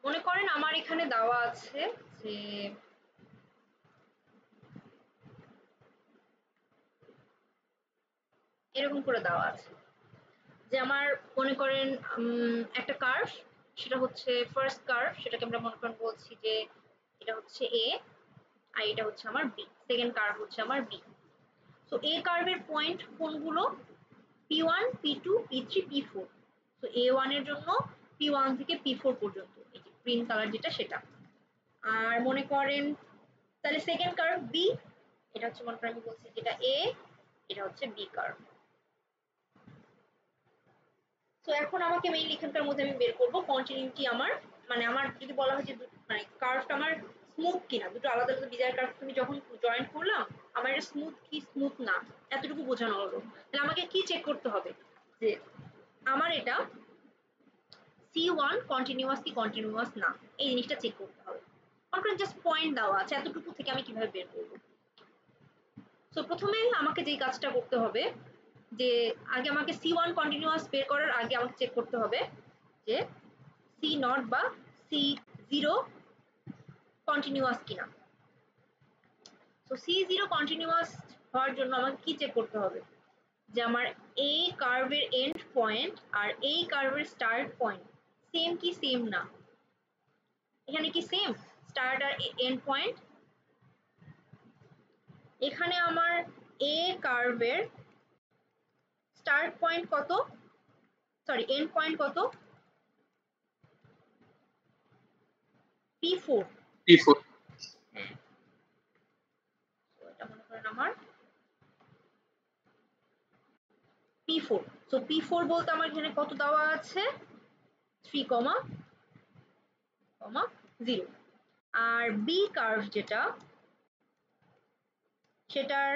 মনে করেন আমার এখানে দেওয়া আছে যে এরকম করে দেওয়া আছে যে আমার মনে করেন একটা কার্ভ, সেটা হচ্ছে ফার্স্ট কার্ভ, সেটাকে আমরা মনে করেন বলছি যে এটা হচ্ছে এ আর এটা হচ্ছে আমার বি, সেকেন্ড কার্ভ হচ্ছে আমার বি। সো এ কার্ভের পয়েন্ট কোনগুলো? P1, P2, P3, P4। তো A1 এর জন্য P1 থেকে P4 পর্যন্ত, এই যে গ্রিন কালার যেটা সেটা। আর মনে করেন তাহলে সেকেন্ড কার্ভ বি, এটা হচ্ছে মনে করেন আমি বলছি যেটা এ, এটা হচ্ছে বি কার্ভ। তো এখন আমাকে মেইন এখানকার মধ্যে আমি বের করব কন্টিনিউটি আমার, মানে আমার যদি বলা হয় যে মানে কার্ভটা আমার স্মুথ কিনা, দুটো আলাদা আলাদা বিজার কার্ভ তুমি যখন জয়েন করলাম আমার এটা স্মুথ কি স্মুথ না এতটুকু বোঝানো হলো। তাহলে আমাকে কি চেক করতে হবে যে আমার এটা C1 কন্টিনিউয়াস কি কন্টিনিউয়াস না, এই জিনিসটা চেক করতে হবে। মনে করেন জাস্ট পয়েন্ট দেওয়া আছে, এতটুকু থেকে আমি কিভাবে বের করব? সো প্রথমে আমাকে যে কাজটা করতে হবে যে আগে আমাকে C1 কন্টিনিউয়াস বের করার আগে আমাকে চেক করতে হবে যে C0 বা C0 কন্টিনিউয়াস কিনা। সো C0 কন্টিনিউয়াস হওয়ার জন্য আমাকে কি চেক করতে হবে যে আমার এই কার্ভের এন্ড পয়েন্ট আর এই কার্ভের স্টার্ট পয়েন্ট সেম কি সেম না। এখানে কি সেম স্টার্ট আর এন্ড পয়েন্ট? এখানে আমার এ কার্ভের স্টার্ট পয়েন্ট কত, সরি এন্ড পয়েন্ট কত? P4। P4 হ্যাঁ, এটা মনে করেন আমার P4। সো P4 বলতে আমার এখানে কত দেওয়া আছে? 3, 0। আর বি কার্ভ যেটা সেটার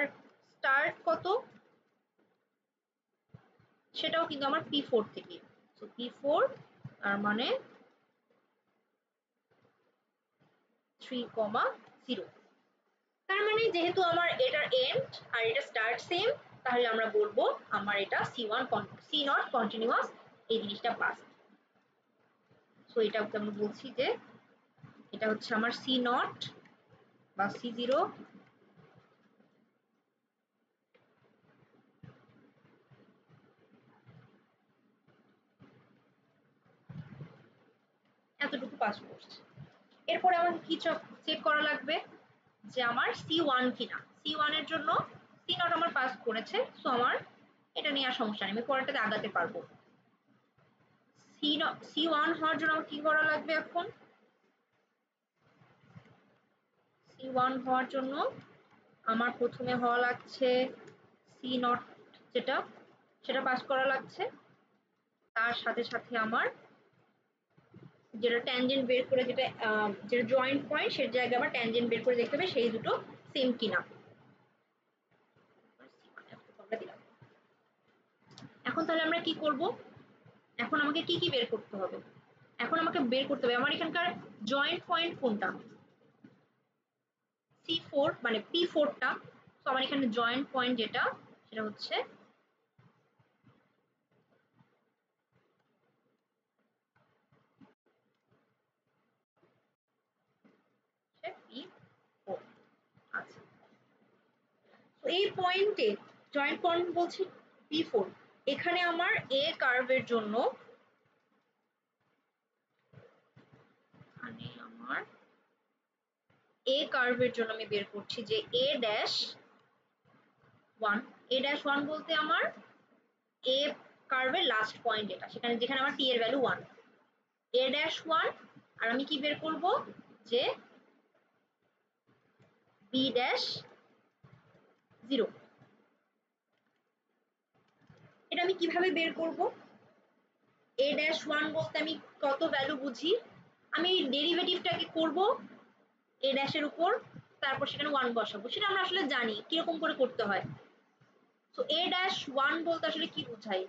স্টার্ট কত? সেটাও কিন্তু আমার P4 থেকে। সো P4 তার মানে 3, 0। তার মানে যেহেতু আমার এটার এন্ড আর এটা স্টার্ট সেম, তাহলে আমরা বলবো আমার এটা C1 C0 কন্টিনিউয়াস, এই জিনিসটা পাস। সো এটা আমি বলছি যে এটা হচ্ছে আমার C0 বা C0 এতটুকু পাস করছে। এরপরে আমাকে কি চেক করা লাগবে যে আমার C1 কিনা। C1 এর জন্য C0 আমার পাস করেছে, সো আমার এটা নিয়ে আর সমস্যা নেই, আমি পরেরটাতে আগাতে পারবো। C1 হওয়ার জন্য আমার কি করা লাগবে এখন? C1 হওয়ার জন্য আমার প্রথমে হওয়া লাগছে C0 যেটা সেটা পাস করা লাগছে, তার সাথে সাথে আমার যেটা ট্যানজেন্ট বের করে যেটা যেটা জয়েন্ট পয়েন্ট সেই জায়গায় আবার ট্যানজেন্ট বের করে দেখতে হবে সেই দুটো সেম কিনা। এখন তাহলে আমরা কি করব? এখন আমাকে কি কি বের করতে হবে? এখন আমাকে বের করতে হবে আমার এখানকার জয়েন্ট পয়েন্ট কোনটা? C4 মানে P4 টা। তো আমার এখানে জয়েন্ট পয়েন্ট যেটা সেটা হচ্ছে P4। আচ্ছা, তো এই পয়েন্টে জয়েন্ট পয়েন্ট বলছি P4, এখানে আমার এ কার্ভের জন্য এখানে আমার এ কার্ভের জন্য আমি বের করছি যে A'1 বলতে আমার এ কার্ভের লাস্ট পয়েন্ট এটা, সেখানে যেখানে আমার টি এর ভ্যালু 1, A'1। আর আমি কি বের করব যে B'0। এটা আমি কিভাবে বের করব? A'1 বলতে আমি কত ভ্যালু বুঝি? আমি ডেরিভেটিভটাকে করব A' এর উপর, তারপর সেখানে 1 বসাবো, সেটা আমরা আসলে জানি কিরকম করে করতে হয়। তো A'1 বলতে আসলে কি বোঝায়?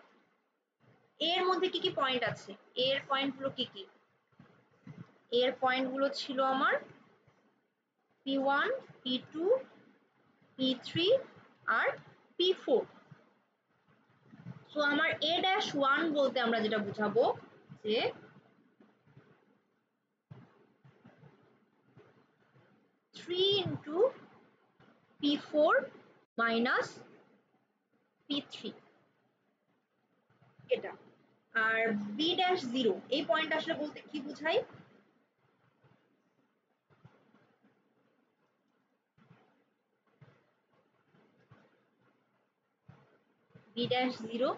এর মধ্যে কি কি পয়েন্ট আছে? এর পয়েন্ট গুলো কি কি? এর পয়েন্ট গুলো ছিল আমার P1, P2, P3 আর P4। সো আমার A'1 বলতে আমরা যেটা বুঝাবো যে 3 ইন্টু P4 মাইনাস P3 এটা। আর B ড্যাশ 0 এই পয়েন্ট আসলে বলতে কি বোঝায়? B ড্যাশ 0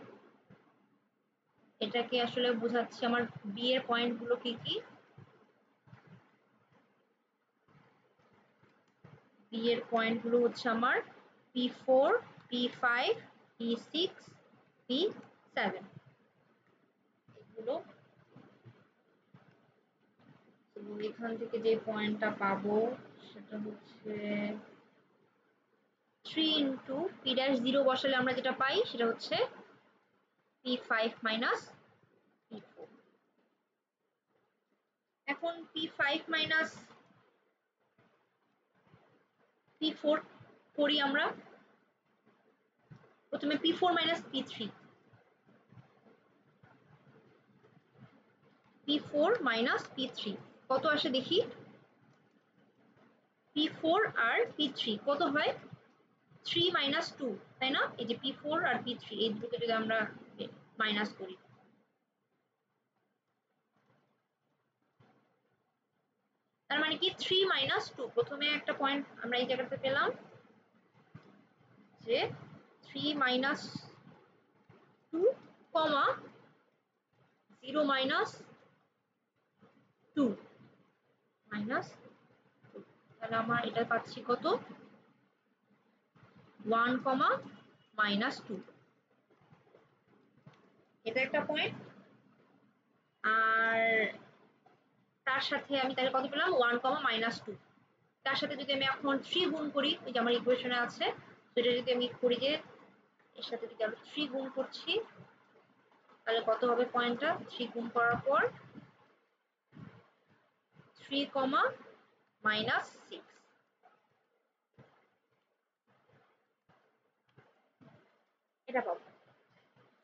এটাকে আসলে বোঝাচ্ছি আমার B এর পয়েন্ট গুলো কি কি। B এর পয়েন্ট গুলো হচ্ছে আমার P4 P5 P6 P7 এগুলো। এখান থেকে যে পয়েন্টটা পাবো সেটা হচ্ছে 3 ইন্টু P ড্যাশ 0 বসালে আমরা যেটা পাই সেটা হচ্ছে P5 মাইনাস P4। এখন P5 মাইনাস P4 করি আমরা। প্রথমে P4 minus P3, P4 minus P3 কত আসে দেখি। P4 আর P3 কত হয়? 3 মাইনাস 2, তাই না? এই যে P4 আর P3 এই দুটোকে যদি আমরা মাইনাস করি, তার মানে কি 3 মাইনাস 2। প্রথমে একটা পয়েন্ট আমরা এই জায়গাতে পেলাম যে 3 মাইনাস 2 কমা 0 মাইনাস 2 মাইনাস 2, তাহলে আমরা এটা পাচ্ছি কত 1 কমা মাইনাস 2। এটা একটা পয়েন্ট। আর তার সাথে আমি তাহলে কত পেলাম 1 কমা মাইনাস 2। তার সাথে যদি আমি এখন 3 গুণ করি, ওই যে আমার ইকুয়েশনে আছে, সেটা যদি আমি করি যে এর সাথে যদি আমি 3 গুণ করছি তাহলে কত হবে পয়েন্টটা? 3 গুণ করার পর 3 কমা মাইনাস 6 এটা পাবো।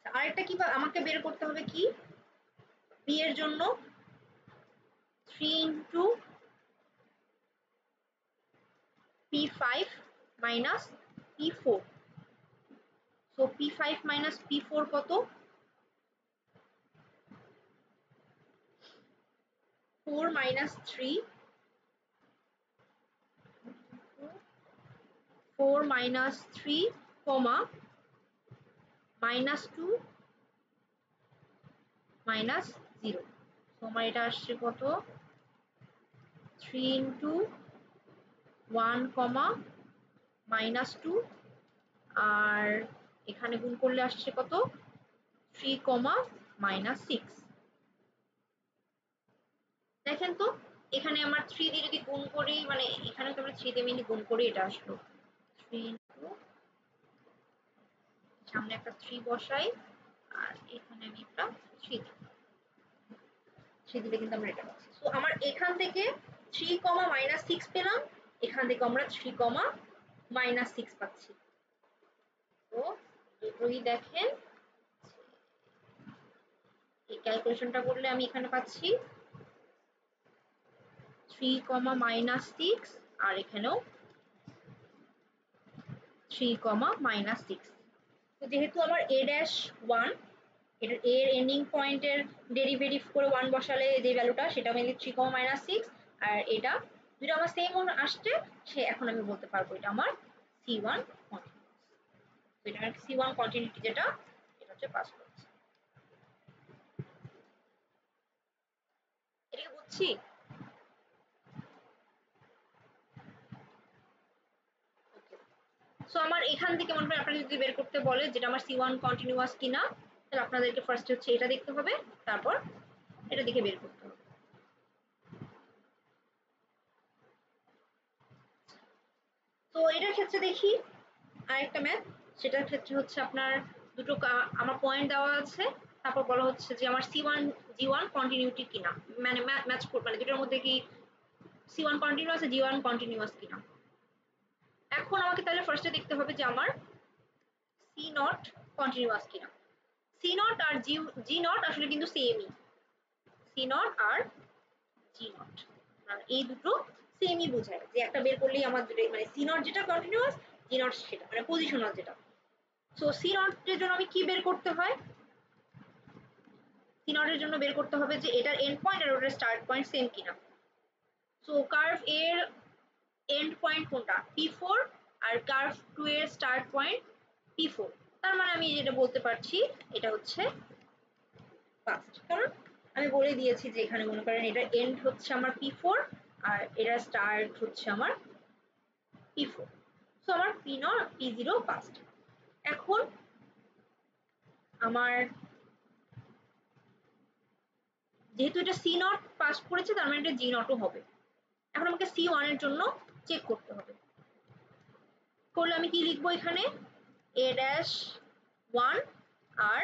আরেকটা কি আমাকে বের করতে হবে কি বি এর জন্য 3 into P5 minus P4। So P5 minus P4 কত? 4 মাইনাস 3, 4 মাইনাস 3 কমা মাইনাস 2 মাইনাস 0। তো আমার এটা আসছে কত 3 ইন্টু 1 কমা মাইনাস 2, আর এখানে গুণ করলে আসছে কত 3 কমা মাইনাস 6। দেখেন তো এখানে আমার 3 দিয়ে যদি গুণ করি, মানে এখানে তো আমরা 3 দিয়ে মিনি গুণ করি, এটা আসলো 3 ইন্টু সামনে একটা 3 বসাই আর এখানে আমি একটা 3 দিই, 3 দিলে কিন্তু আমরা এটা পাচ্ছি। তো আমার এখান থেকে 3 কমা মাইনাস 6 পেলাম, এখান থেকে আমরা 3 কমা মাইনাস 6 পাচ্ছি। তো দুটোই দেখেন এই ক্যালকুলেশনটা করলে আমি এখানে পাচ্ছি 3 কমা মাইনাস 6 আর এখানেও 3 কমা মাইনাস 6। তো যেহেতু আমার a ড্যাশ 1, এটা a এর এন্ডিং পয়েন্টের ডেরিভেটিভ করে 1 বসালে যে ভ্যালুটা সেটা আমি 3 কমা মাইনাস 6, আর এটা যেটা আমার সেম আসছে সে এখন আমি বলতে পারবো এটা আমার C1 কন্টিনিউয়াস। এটা আমার C1 কন্টিনিউটি যেটা এটা হচ্ছে পাস করছে। এটা কি বুঝছি? সো আমার এখান থেকে মনে হয় আপনারা যদি বের করতে বলে যেটা আমার C1 কন্টিনিউয়াস কিনা, তাহলে আপনাদেরকে ফার্স্ট হচ্ছে এটা দেখতে হবে, তারপর এটা দেখে বের করতে হবে। তো এটার ক্ষেত্রে দেখি আরেকটা ম্যাথ, সেটার ক্ষেত্রে হচ্ছে আপনার দুটো আমার পয়েন্ট দেওয়া আছে, তারপর বলা হচ্ছে যে আমার C1 G1 কন্টিনিউটি কিনা, মানে ম্যাচ মানে দুটোর মধ্যে কি C1 কন্টিনিউয়াস আর G1 কন্টিনিউয়াস কিনা। এখন আমাকে তাহলে ফার্স্টে দেখতে হবে যে আমার C0 কন্টিনিউয়াস কিনা। C0 আর G0 আসলে কিন্তু সেমই, C0 আর G0 এই দুটো সেমই বোঝায় যে একটা বের করলেই আমার মানে সি নট যেটা কন্টিনিউয়াস, জি নট সেটা মানে পজিশনাল যেটা। সো সি নটের জন্য আমি কি বের করতে হয়, সি নটের জন্য বের করতে হবে যে এটার এন্ড পয়েন্ট আর ওটার স্টার্ট পয়েন্ট সেম কিনা। সো কার্ভ এর এন্ড পয়েন্ট কোনটা, P4, আর কার্ভ 2 এর স্টার্ট পয়েন্ট P4। তার মানে আমি যেটা বলতে পারছি এটা হচ্ছে ফার্স্ট, কারণ আমি বলে দিয়েছি যে এখানে মনে করেন এটা এন্ড হচ্ছে আমার P4 আর এটা স্টার্ট হচ্ছে আমার P4। সো আমার P0 ফার্স্ট। এখন আমার যেহেতু এটা সি নট পাস করেছে তার মানে এটা জি নটও হবে। এখন আমাকে C1 এর জন্য চেক করতে হবে। করলে আমি কি লিখবো এখানে, A'1 আর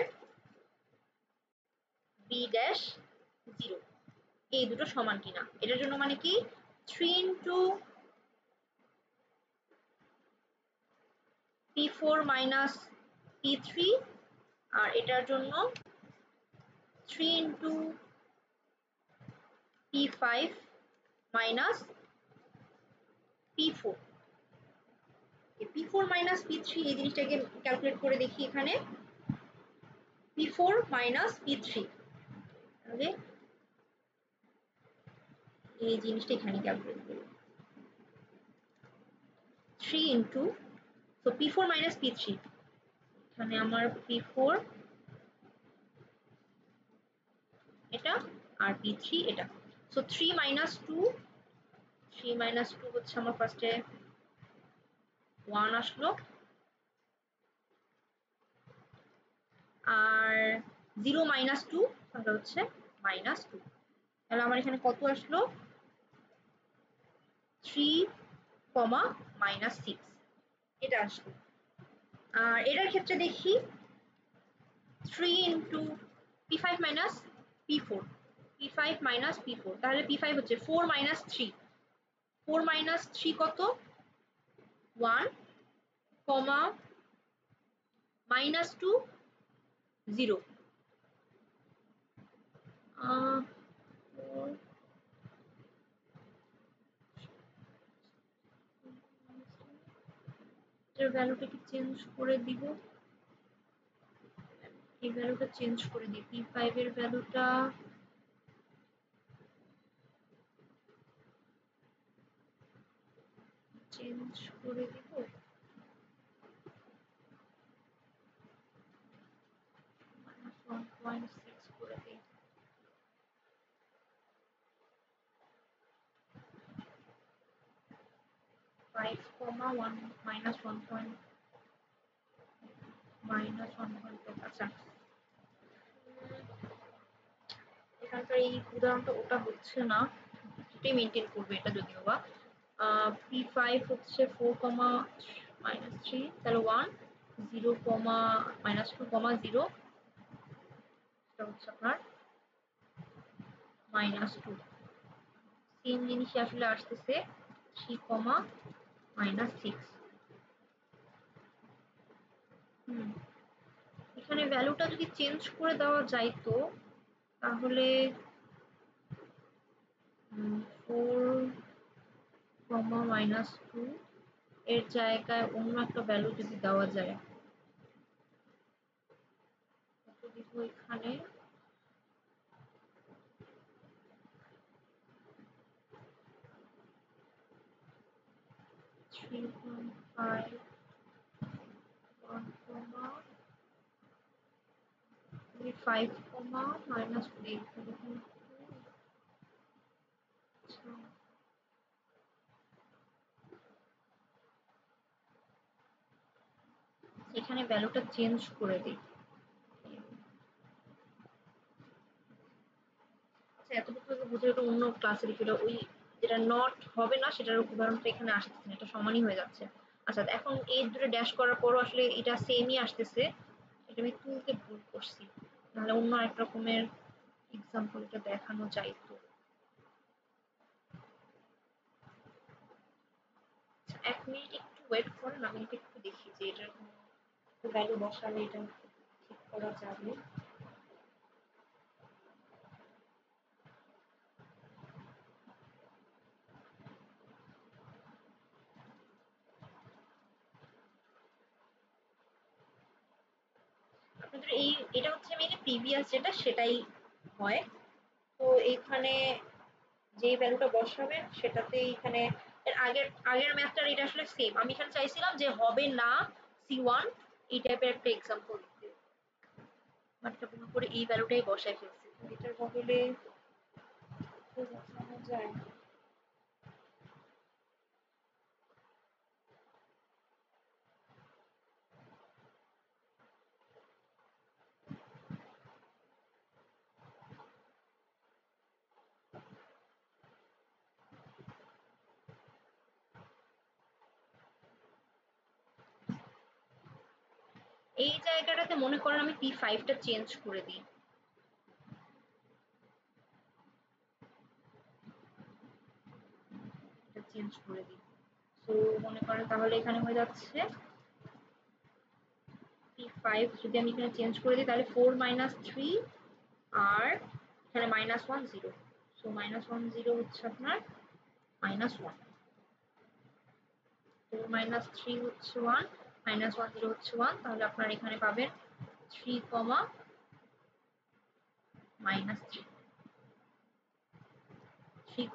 B'0 এই দুটো সমান কিনা। এটার জন্য মানে কি 3 into P4 minus P3, আর এটার জন্য 3 into P5 minus P4। P4 minus P3 এই জিনিসটাকে ক্যালকুলেট করে দেখি এখানে, P4 minus P3 তাহলে এই জিনিসটা এখানে ক্যালকুলেট করি 3 into, so P4 minus P3 এখানে আমার P4 এটা আর P3 এটা। সো 3 minus 2, 3 minus 2 হচ্ছে আমার ফার্স্টে 1 আসলো, আর 0 minus 2 তাহলে হচ্ছে -2। তাহলে আমার এখানে কত আসলো 3, -6 এটা আসলো। আর এটার ক্ষেত্রে দেখি 3 into P5 minus P4, P5 minus P4 তাহলে P5 হচ্ছে 4 minus 3, 4 minus 3 কত 1, -2 0। এর ভ্যালুটা কি চেঞ্জ করে দিব, এই ভ্যালুটা চেঞ্জ করে দিই, P5 এর ভ্যালুটা চেঞ্জ করে দিব, -1.6 করে দিই। 5, 1 -1.5, আচ্ছা এখানকার এই উদাহরণটা ওটা হচ্ছে না, এটাই মেনটেন করবে এটা যদিও বা। P5 হচ্ছে 4, -3 তাহলে 1, 0, -2, 0 এটা হচ্ছে আপনার -2। সেম জিনিসই আসলে আসতেছে 3, -6। এখানে ভ্যালুটা যদি চেঞ্জ করে দেওয়া যাইতো তাহলে 4, -2 এর জায়গায় অন্য একটা ভ্যালু যদি দেওয়া যায়, কত দিব এখানে, 3.5, 1, 5, -3 এখানে ভ্যালুটা চেঞ্জ করে দিই। আচ্ছা এতটুকু বুঝে এটা অন্য ক্লাসে লিখে ওই যেটা নট হবে না সেটার উদাহরণটা এখানে আসতেছে না, এটা সমানই হয়ে যাচ্ছে। আচ্ছা এখন এই দুটো ড্যাশ করার পরও আসলে এটা সেমই আসতেছে, এটা আমি তুলতে ভুল করছি, নাহলে অন্য আরেক রকমের এক্সাম্পল এটা দেখানো যাইতো। 1 মিনিট একটু ওয়েট করেন, আমি এটা একটু দেখি যে এটার ভ্যালু বসালে এটা ঠিক করা যাবে। এই এটা হচ্ছে মেইনলি প্রিভিয়াস যেটা সেটাই হয়। তো এখানে যে ভ্যালুটা বসাবেন সেটাতে এখানে এর আগের আগের ম্যাথটার এটা আসলে সেম। আমি এখানে চাইছিলাম যে হবে না C1 এই টাইপের একটা এক্সাম্পল দিতে, বাট ভুল করে এই ভ্যালুটাই বসায় ফেলছি। এটার বদলে বসানো যায়। এই জায়গাটাতে মনে করেন আমি P5টা চেঞ্জ করে দিই। এটা চেঞ্জ করে দিই। তো মনে করেন তাহলে এখানে হয়ে যাচ্ছে P5 যদি আমি এখানে চেঞ্জ করে দিই তাহলে 4 - 3 আর এখানে -1 0। সো -1 0 হচ্ছে আপনার -1, 4 - 3 হচ্ছে 1, -1 0 হচ্ছে 1, তাহলে আপনার এখানে পাবেন 3, -3, 3,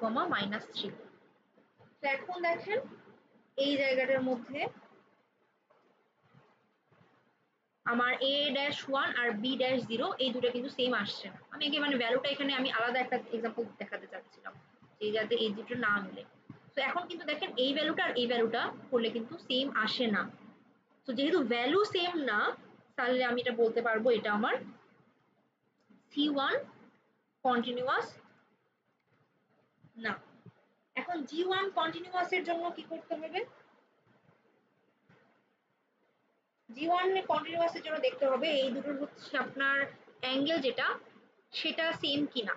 -3। তো এখন দেখেন এই জায়গাটার মধ্যে আমার A-1 আর B-0 এই দুটো কিন্তু সেম আসছে না। আমি আগে মানে ভ্যালুটা এখানে আমি আলাদা একটা এক্সাম্পল দেখাতে চাচ্ছিলাম যে যাতে এই দুটো না মিলে। তো এখন কিন্তু দেখেন এই ভ্যালুটা আর এই ভ্যালুটা করলে কিন্তু সেম আসে না। তো যেহেতু ভ্যালু সেম না তাহলে আমি এটা বলতে পারবো এটা আমার C1 কন্টিনিউয়াস না। এখন G1 কন্টিনিউয়াস এর জন্য কি করতে হবে? G1 কন্টিনিউয়াস এর জন্য দেখতে হবে এই দুটোর হচ্ছে আপনার অ্যাঙ্গেল যেটা সেটা সেম কিনা।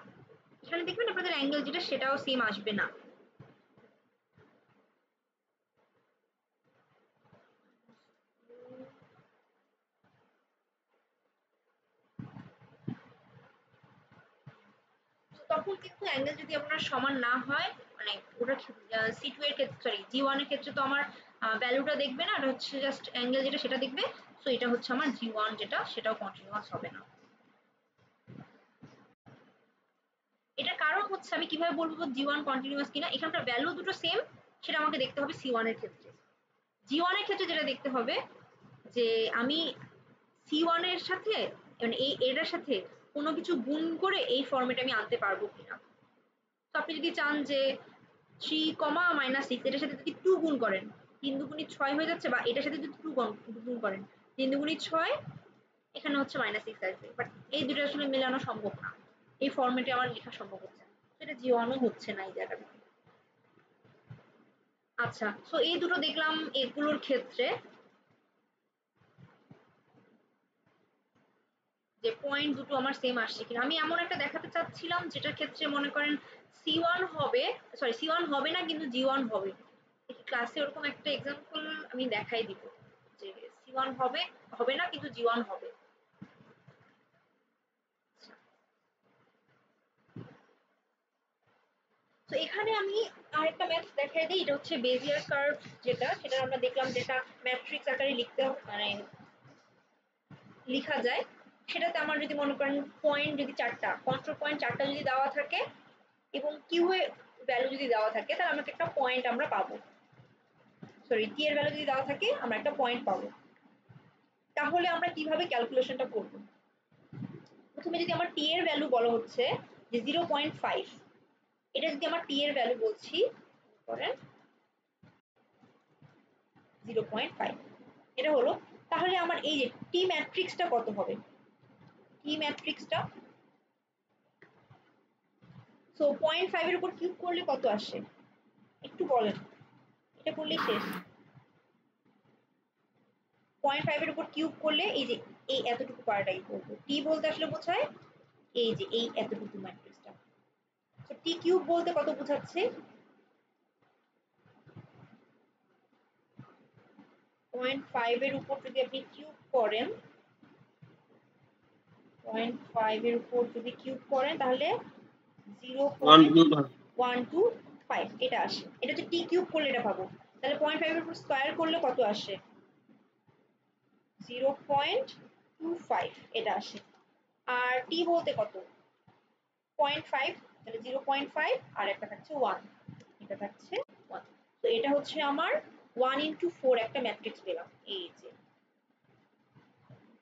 এখানে দেখবেন আপনাদের অ্যাঙ্গেল যেটা সেটাও সেম আসবে না। তখন কিন্তু অ্যাঙ্গেল যদি আপনার সমান না হয় মানে ওটা C2 এর ক্ষেত্রে সরি G1 এর ক্ষেত্রে তো আমার ভ্যালুটা দেখবে না, এটা হচ্ছে জাস্ট অ্যাঙ্গেল যেটা সেটা দেখবে। সো এটা হচ্ছে আমার G1 যেটা সেটাও কন্টিনিউয়াস হবে না। এটার কারণ হচ্ছে আমি কিভাবে বলবো G1 কন্টিনিউয়াস কিনা, এখানকার ভ্যালু দুটো সেম সেটা আমাকে দেখতে হবে C1 এর ক্ষেত্রে। G1 এর ক্ষেত্রে যেটা দেখতে হবে যে আমি C1 এর সাথে মানে এটার সাথে কোনো কিছু গুণ করে এই ফর্মেটে আমি আনতে পারবো কিনা। তো আপনি যদি চান যে 3, -6 এটার সাথে যদি 2 গুণ করেন 3 দুগুণী 6 হয়ে যাচ্ছে, বা এটার সাথে যদি 2 গুণ করেন 3 দুগুণী 6 এখানে হচ্ছে -6 আসবে। বাট এই দুটো আসলে মেলানো সম্ভব না, এই ফর্মেটে আমার লেখা সম্ভব হচ্ছে না, সেটা G1ও হচ্ছে না এই জায়গাটা। আচ্ছা, তো এই দুটো দেখলাম এগুলোর ক্ষেত্রে যে পয়েন্ট দুটো আমার সেম আসছে কিনা। আমি এমন একটা দেখাতে চাচ্ছিলাম যেটার ক্ষেত্রে মনে করেন C1 হবে, সরি C1 হবে না কিন্তু G1 হবে। ক্লাসে ওরকম একটা এক্সাম্পল আমি দেখাই দিব যে C1 হবে হবে না কিন্তু G1 হবে। তো এখানে আমি আরেকটা ম্যাথ দেখাই দিই। এটা হচ্ছে বেজিয়ার কার্ভ যেটা সেটা আমরা দেখলাম যেটা ম্যাট্রিক্স আকারে লিখতে মানে লিখা যায়। সেটাতে আমার যদি মনে করেন পয়েন্ট যদি 4টা কন্ট্রোল পয়েন্ট 4টা যদি দেওয়া থাকে এবং কিউ এর ভ্যালু যদি দেওয়া থাকে তাহলে আমাকে একটা পয়েন্ট আমরা পাবো। সরি টি এর ভ্যালু যদি দেওয়া থাকে আমরা একটা পয়েন্ট পাবো। তাহলে আমরা কিভাবে ক্যালকুলেশনটা করব? প্রথমে যদি আমার টি এর ভ্যালু বলা হচ্ছে যে 0.5, এটা যদি আমার টি এর ভ্যালু বলছি করেন 0.5 এটা হলো, তাহলে আমার এই যে টি ম্যাট্রিক্সটা কত হবে? টি ম্যাট্রিক্সটা সো 0.5 এর উপর কিউব করলে কত আসে একটু বলেন, এটা করলেই শেষ। 0.5 এর উপর কিউব করলে এই যে এই এতটুকু পারাটাই করবো। টি বলতে আসলে বোঝায় এই যে এই এতটুকু ম্যাট্রিক্সটা। তো টি কিউব বলতে কত বোঝাচ্ছে? 0.5 এর উপর যদি আপনি কিউব করেন 0.5 এর উপর যদি কিউব করেন তাহলে 0.125 এটা আসে। এটা হচ্ছে টি কিউব করলে এটা পাবো। তাহলে 0.5 এর উপর স্কয়ার করলে কত আসে? 0.25 0.25 এটা আসে। আর টি বলতে কত 0.5, তাহলে 0.5 আর একটা থাকছে 1, এটা থাকছে 1। তো এটা হচ্ছে আমার 1:4 একটা ম্যাট্রিক্স পেলাম। এই যে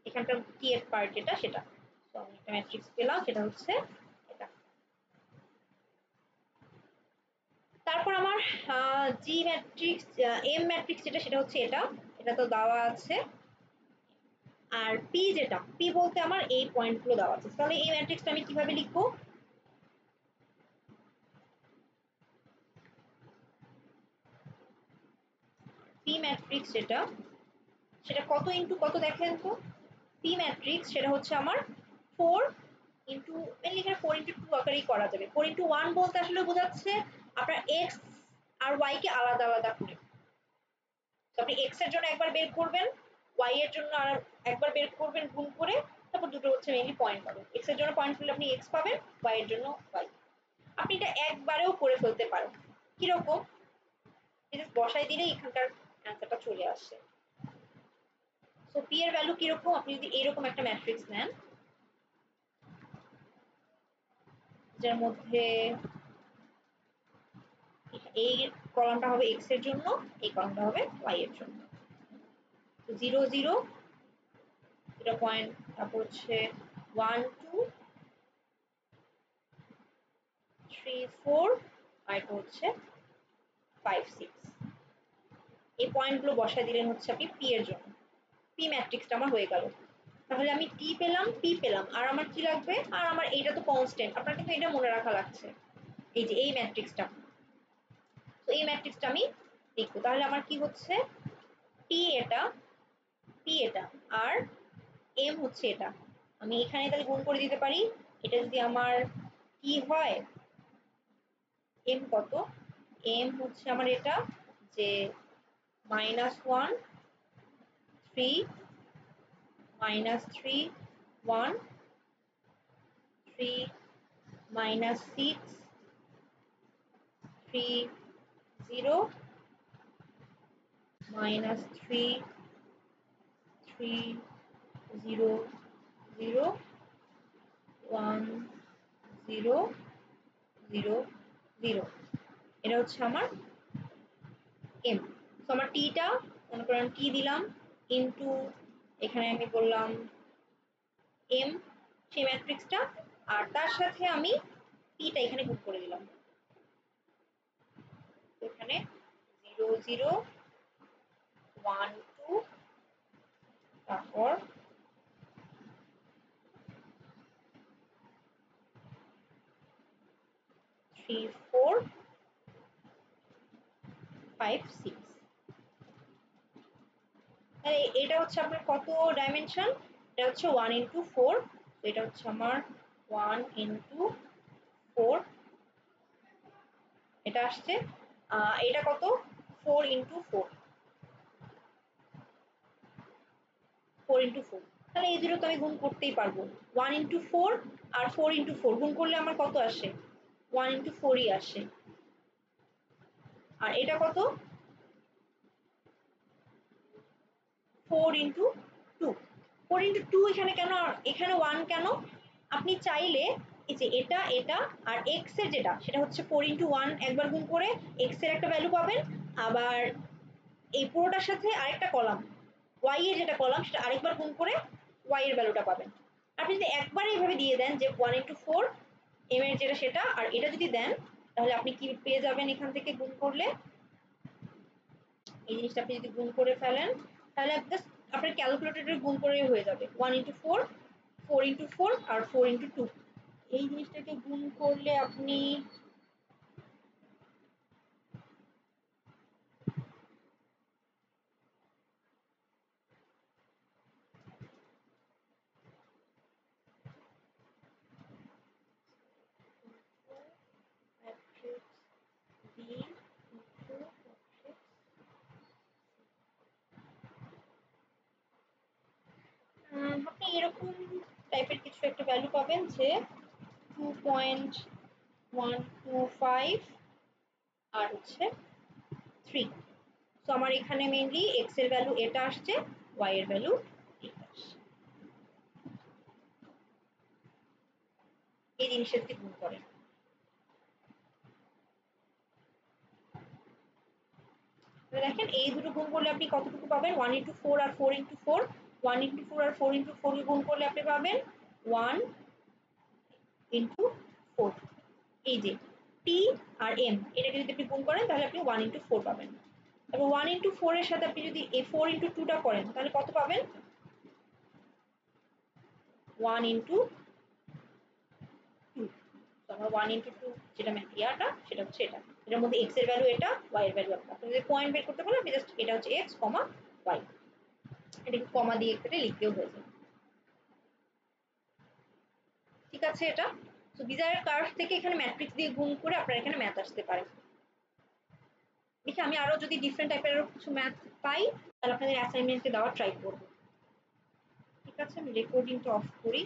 এখানকার টি এর পার্ট যেটা সেটা, তো আমি একটা ম্যাট্রিক্স পেলাম সেটা হচ্ছে এটা। তারপর আমার জি ম্যাট্রিক্স, এম ম্যাট্রিক্স যেটা সেটা হচ্ছে এটা, এটা তো দেওয়া আছে। আর পি যেটা, পি বলতে আমার এই পয়েন্টগুলো দেওয়া আছে। তাহলে এই ম্যাট্রিক্সটা আমি কিভাবে লিখবো? পি ম্যাট্রিক্স যেটা সেটা কত ইনটু কত দেখেন তো? পি ম্যাট্রিক্স সেটা হচ্ছে আমার 4 ইনটু, মেনলি এখানে 4:2 আকারেই করা যাবে। 4:1 বলতে আসলে বোঝাচ্ছে আপনার এক্স আর ওয়াই কে আলাদা আলাদা করে। তো আপনি এক্স এর জন্য একবার বের করবেন, ওয়াই এর জন্য আর একবার বের করবেন গুণ করে, তারপর দুটো হচ্ছে মেইনলি পয়েন্ট পাবেন। এক্স এর জন্য পয়েন্ট করলে আপনি এক্স পাবেন, ওয়াই এর জন্য ওয়াই। আপনি এটা একবারেও করে ফেলতে পারেন। কিরকম? এটা বসাই দিলেই এখানকার অ্যান্সারটা চলে আসে। সো পি এর ভ্যালু কিরকম? আপনি যদি এরকম একটা ম্যাট্রিক্স নেন যার মধ্যে এই কলামটা হবে এক্স এর জন্য, এই কলামটা হবে ওয়াই এর জন্য। 0 0 0. তারপর হচ্ছে 1 2 3 4 আর এটা হচ্ছে 5 6। এই পয়েন্টগুলো বসায় দিলেন হচ্ছে আপনি পি এর জন্য। পি ম্যাট্রিক্সটা আমার হয়ে গেল। তাহলে আমি টি পেলাম, পি পেলাম, আর আমার কি লাগবে? আর আমার এইটা তো কনস্ট্যান্ট, আপনার কিন্তু এটা মনে রাখা লাগছে। এই যে এই ম্যাট্রিক্সটা, তো এই ম্যাট্রিক্সটা আমি লিখবো। তাহলে আমার কি হচ্ছে? টি এটা, পি এটা, আর এম হচ্ছে এটা। আমি এখানে তাহলে গুণ করে দিতে পারি। এটা যদি আমার কি হয়, এম কত? এম হচ্ছে আমার এটা যে -1 3 -3 1 3 -6 3 0 -3 3 0 0 1 0 0 0। এটা হচ্ছে আমার এম। তো আমার টিটা মনে করেন টি দিলাম ইনটু, এখানে আমি বললাম এম সেই ম্যাট্রিক্সটা, আর তার সাথে আমি টিটা এখানে গুণ করে দিলাম। এখানে 0 0 1 2, তারপর 3 4 5 6। তাহলে এটা হচ্ছে আপনার কত ডাইমেনশন? এটা হচ্ছে 1:4। তো এটা হচ্ছে আমার 1:4 এটা আসছে। এটা কত? 4:4, 4:4। তাহলে এই দুটো তো আমি গুণ করতেই পারবো। 1:4 আর 4:4 গুণ করলে আমার কত আসে? 1:4ই আসে। আর এটা কত? 4:2। 4:2 এখানে কেন, এখানে 1 কেন? আপনি চাইলে এই যে এটা এটা আর এক্স এর যেটা সেটা হচ্ছে 4:1 একবার গুণ করে এক্স এর একটা ভ্যালু পাবেন, আবার এই পুরোটার সাথে আরেকটা কলাম ওয়াই এর যেটা কলাম সেটা আরেকবার গুণ করে ওয়াই এর ভ্যালুটা পাবেন। আপনি যদি একবার এইভাবে দিয়ে দেন যে 1:4 এম এর যেটা সেটা, আর এটা যদি দেন তাহলে আপনি কি পেয়ে যাবেন এখান থেকে গুণ করলে? এই জিনিসটা আপনি যদি গুণ করে ফেলেন তাহলে জাস্ট আপনার ক্যালকুলেটরে গুণ করেই হয়ে যাবে। 1:4 4:4 আর 4:2, এই জিনিসটাকে গুণ করলে আপনি আপনি এরকম টাইপের কিছু একটা ভ্যালু পাবেন যে 2.125 আর হচ্ছে 3। তো আমার এখানে মেইনলি এক্স এর ভ্যালু এটা আসছে, ওয়াই এর ভ্যালু এটা আসছে। এই জিনিসটা যদি গুণ করেন। দেখেন এই দুটো গুণ করলে আপনি কতটুকু পাবেন 1/4 আর 4/4 1/4 আর 4/4 গুণ করলে আপনি পাবেন 1/4 এই যে টি আর এম এটাকে যদি আপনি গুণ করেন তাহলে আপনি 1/4 পাবেন। তারপর 1/4 এর সাথে আপনি যদি 4/2 টা করেন তাহলে কত পাবেন 1/2 আমরা 1/2 যেটা ইয়াটা সেটা হচ্ছে এটা এটার মধ্যে x এর ভ্যালু এটা y এর ভ্যালু আপনি যদি পয়েন্ট বের করতে পারেন আপনি জাস্ট এটা হচ্ছে x y এটাকে কমা দিয়ে কেটে লিখলেও হয়ে যাবে। ঠিক আছে এটা তো ডিজায়ার কার্ভ থেকে এখানে ম্যাট্রিক্স দিয়ে গুণ করে আপনার এখানে ম্যাথ আসতে পারে। দেখি আমি আরো যদি ডিফারেন্ট টাইপের কিছু ম্যাথ পাই তাহলে আপনাদের অ্যাসাইনমেন্টে দেওয়ার ট্রাই করব। ঠিক আছে আমি রেকর্ডিংটা অফ করি।